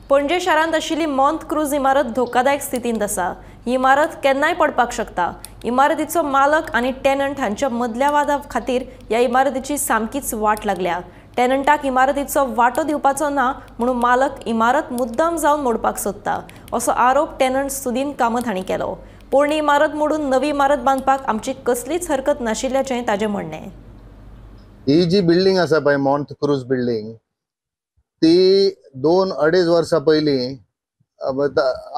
पणजे शारांत आशिल्ली मॉन्त क्रूज इमारत धोकादायक स्थितींत आसा। ही इमारत केन्नाय पडपाक शकता। इमारतीचो मालक आनी टेनंट हांच्या मदल्या वादा खातीर ह्या इमारतीची सामकीच वाट लागल्या। टेनंटाक इमारतीचो वाटो दिवपाचो ना म्हणून मालक इमारत मुद्दाम जावन मोडपाक सोदता असो आरोप टेनंट सुदीन कामत हांणी केलो। पोरणी इमारत मोडून नवी इमारत बांदपाक आमची कसलीच हरकत नाशिल्ल्याचें ताजें म्हणणें। ही जी बिल्डिंग आसा पळय मॉन्त क्रूज बिल्डिंग ती 2-2.5 वर्सां पयलीं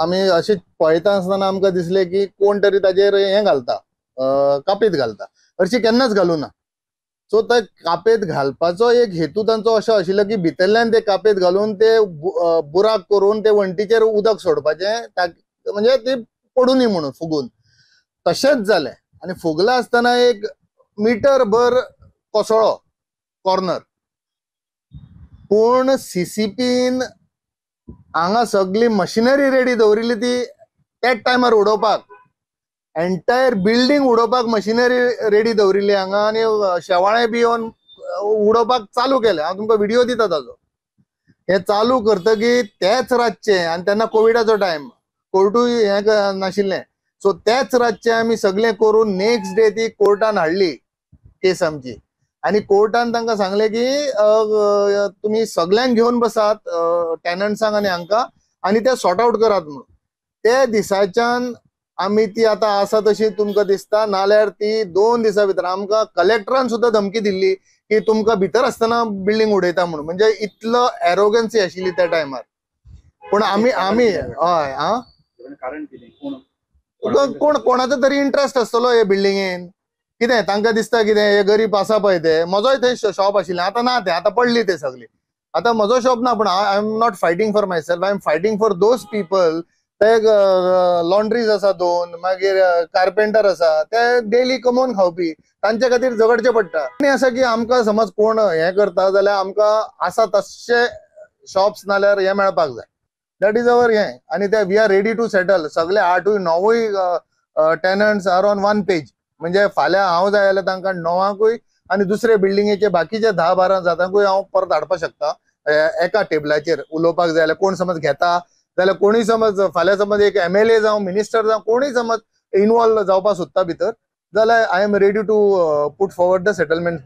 आमी अशी पळयता आसतना आमकां दिसलें की कोण तरी ताजेर हें घालता, कापीत घालता। हरशी केन्नाच घालूं ना। सो ते कापेत घालपाचो एक हेतू तांचो असो आशिल्लो की भितरल्यान ते कापेत घालून ते बुराक करून ते वण्टीचेर उदक सोडपाचें, म्हणजे ते पडूं न्ही म्हणून फुगून। तशेंच जालें आनी फुगला आसतना एक मिटर भर कोसळ्ळो कॉर्नर। पूण सीसीपीन हांगा सगळी मशिनरी रेडी दवरिल्ली ती त्याच टायमार उडोवपाक, एंटायर बिल्डिंग उडोवपाक मशिनरी रेडी दवरिल्ली हांगा, आनी शेवाळे बी येवन उडोवपाक चालू केलें। हांव तुमकां व्हिडिओ दिता ताजो। हे चालू करतकीर तेच रातचे, आनी तेन्ना कोविडाचो टायम, कोर्टूय हें नाशिल्लें, सो तेच रातचे आमी सगळें करून नेक्स्ट डे ती कोर्टान हाडली केस आमची। आनी कोर्टान तांकां सांगलें की तुमी सगळ्यांक घेवन बसात, टेनंट्सांक आनी हांकां, आनी ते सॉर्ट आउट करात म्हणून। ते दिसाच्यान आमी ती आतां आसा तशी तुमकां दिसता, नाल्यार ती 2 दिसां भितर आमकां कलेक्टरान सुद्दां धमकी दिल्ली की तुमकां भितर आसतना बिल्डिंग उडयता म्हणून। म्हणजे इतलो एरोगन्सी आशिल्ली त्या टायमार। पूण आमी हय कोणाचो तरी इंट्रस्ट आसतलो हे बिल्डिंगेन। कितें तांकां दिसता कितें हे गरीब आसा पळय ते, म्हजोय थंय शॉप आशिल्लें, आतां ना तें, आतां पडली ते सगळी। आतां म्हजो शॉप ना, पूण I am not fighting for myself, I am fighting for those people. ते लॉन्ड्रीज आसा 2, मागीर कार्पेंटर आसा, ते डेली कमोवन खावपी, तांचे खातीर झगडचें पडटा। आनी आसा की आमकां समज कोण हें करता जाल्यार आमकां आसा तशे शॉप्स नाल्यार हे मेळपाक जाय। दॅट इज अवर हें। आनी ते we are ready to settle. सगळे 8-9 टेनंट्स आर ऑन 1 पेज। म्हणजे फाल्यां हांव जाय जाल्यार तांकां 9ांकूय आनी दुसरे बिल्डिंगेचे बाकीचे 10-12 जातांकूय हांव परत हाडपाक शकता एका टेबलाचेर उलोवपाक जाय जाल्यार। कोण समज घेता जाल्यार, कोणी समज फाल्यां समज एक MLA जावं मिनिस्टर जावं कोणी समज इन्वॉल्व जावपाक सोदता भितर, जाल्यार I am ready to put forward the settlement.